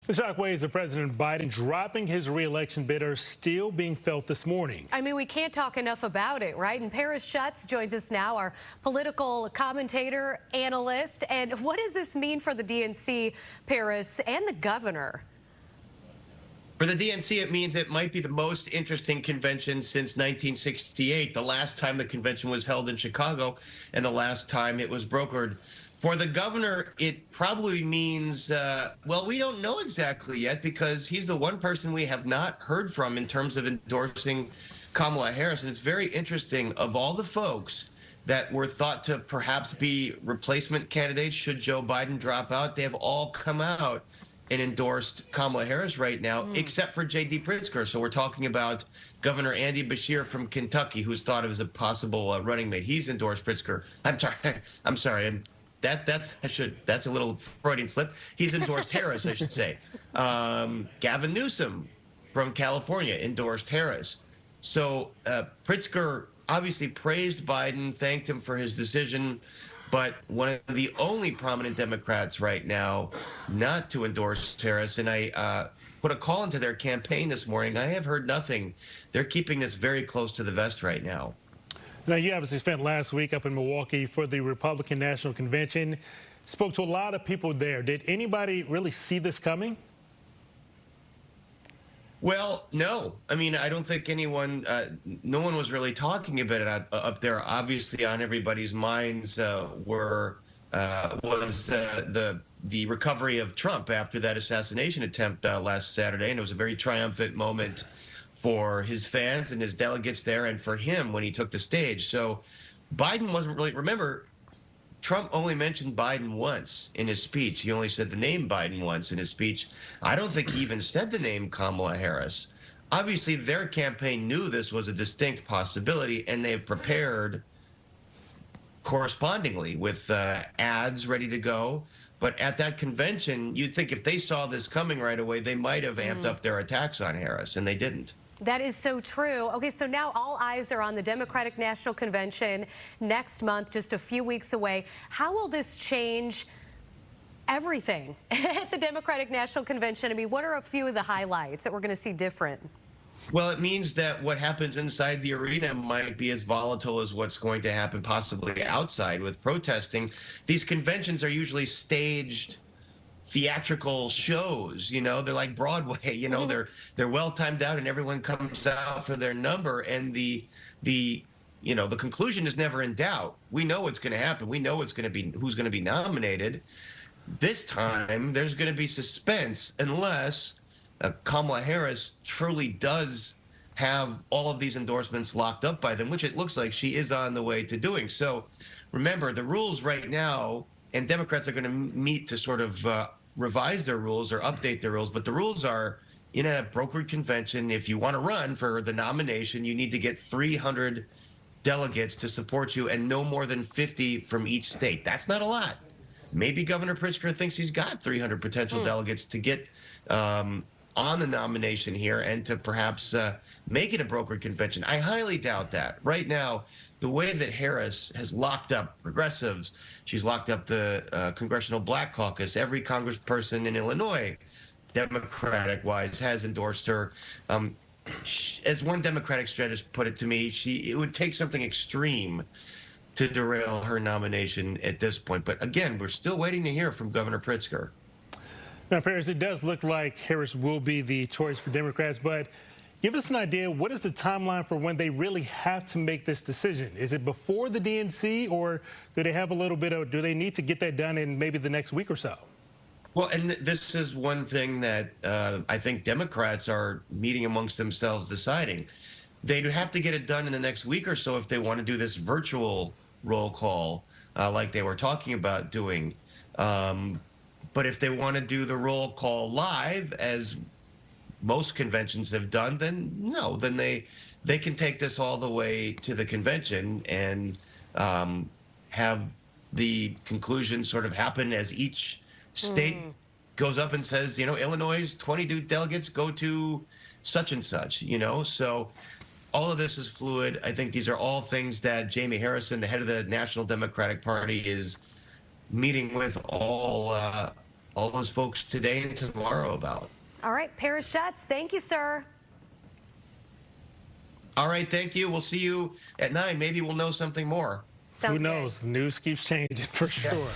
The shockwaves of President Biden dropping his re-election bid are still being felt this morning. I mean, we can't talk enough about it, right? And Paris Schutz joins us now, our political commentator, analyst. And what does this mean for the DNC, Paris, and the governor? For the DNC, it means it might be the most interesting convention since 1968, the last time the convention was held in Chicago and the last time it was brokered. For the governor, it probably means, well, we don't know exactly yet because he's the one person we have not heard from in terms of endorsing Kamala Harris. And it's very interesting, of all the folks that were thought to perhaps be replacement candidates should Joe Biden drop out, they have all come out and endorsed Kamala Harris right now, except for J.D. Pritzker. So we're talking about Governor Andy Beshear from Kentucky, who's thought of as a possible running mate. He's endorsed Pritzker. I'm sorry. That's a little Freudian slip. He's endorsed Harris, I should say. Gavin Newsom from California endorsed Harris. So Pritzker obviously praised Biden, thanked him for his decision, but one of the only prominent Democrats right now not to endorse Harris. And I put a call into their campaign this morning. I have heard nothing. They're keeping this very close to the vest right now. Now, you obviously spent last week up in Milwaukee for the Republican National Convention. Spoke to a lot of people there. Did anybody really see this coming? Well, no. I mean, I don't think anyone, no one was really talking about it up there. Obviously, on everybody's minds was the recovery of Trump after that assassination attempt last Saturday, and it was a very triumphant moment for his fans and his delegates there, and for him when he took the stage. So Biden wasn't really, remember, Trump only mentioned Biden once in his speech. He only said the name Biden once in his speech. I don't think he even said the name Kamala Harris. Obviously, their campaign knew this was a distinct possibility, and they've prepared correspondingly with ads ready to go. But at that convention, you'd think if they saw this coming right away, they might have amped up their attacks on Harris, and they didn't. That is so true. Okay, so now all eyes are on the Democratic National Convention next month, just a few weeks away. How will this change everything at the Democratic National Convention? I mean, what are a few of the highlights that we're going to see different? Well, it means that what happens inside the arena might be as volatile as what's going to happen possibly outside with protesting. These conventions are usually staged theatrical shows, you know, they're like Broadway, you know, they're well timed out and everyone comes out for their number, and the conclusion is never in doubt. We know what's going to happen. We know it's going to be who's going to be nominated. This time there's going to be suspense unless Kamala Harris truly does have all of these endorsements locked up by them, which it looks like she is on the way to doing. So remember, the rules right now, and Democrats are going to meet to sort of revise their rules or update their rules, but the rules are, in a brokered convention, if you want to run for the nomination, you need to get 300 delegates to support you and no more than 50 from each state. That's not a lot. Maybe Governor Pritzker thinks he's got 300 potential delegates to get on the nomination here and to perhaps make it a brokered convention. I highly doubt that. Right now, the way that Harris has locked up progressives, she's locked up the Congressional Black Caucus, every congressperson in Illinois, Democratic-wise, has endorsed her. As one Democratic strategist put it to me, it would take something extreme to derail her nomination at this point. But again, we're still waiting to hear from Governor Pritzker. Now, Paris, it does look like Harris will be the choice for Democrats, but give us an idea, what is the timeline for when they really have to make this decision? Is it before the DNC, or do they have a little bit of, do they need to get that done in maybe the next week or so? Well, and this is one thing that I think Democrats are meeting amongst themselves deciding. They'd have to get it done in the next week or so if they want to do this virtual roll call like they were talking about doing. But if they want to do the roll call live, as most conventions have done, then no, then they can take this all the way to the convention and have the conclusion sort of happen as each state goes up and says, you know, Illinois' 22 delegates go to such and such, you know. So all of this is fluid. I think these are all things that Jamie Harrison, the head of the National Democratic Party, is meeting with all all those folks today and tomorrow about. All right, Paris Schatz, thank you, sir. All right, thank you. We'll see you at 9. Maybe we'll know something more. Sounds Who knows? good. The news keeps changing for sure.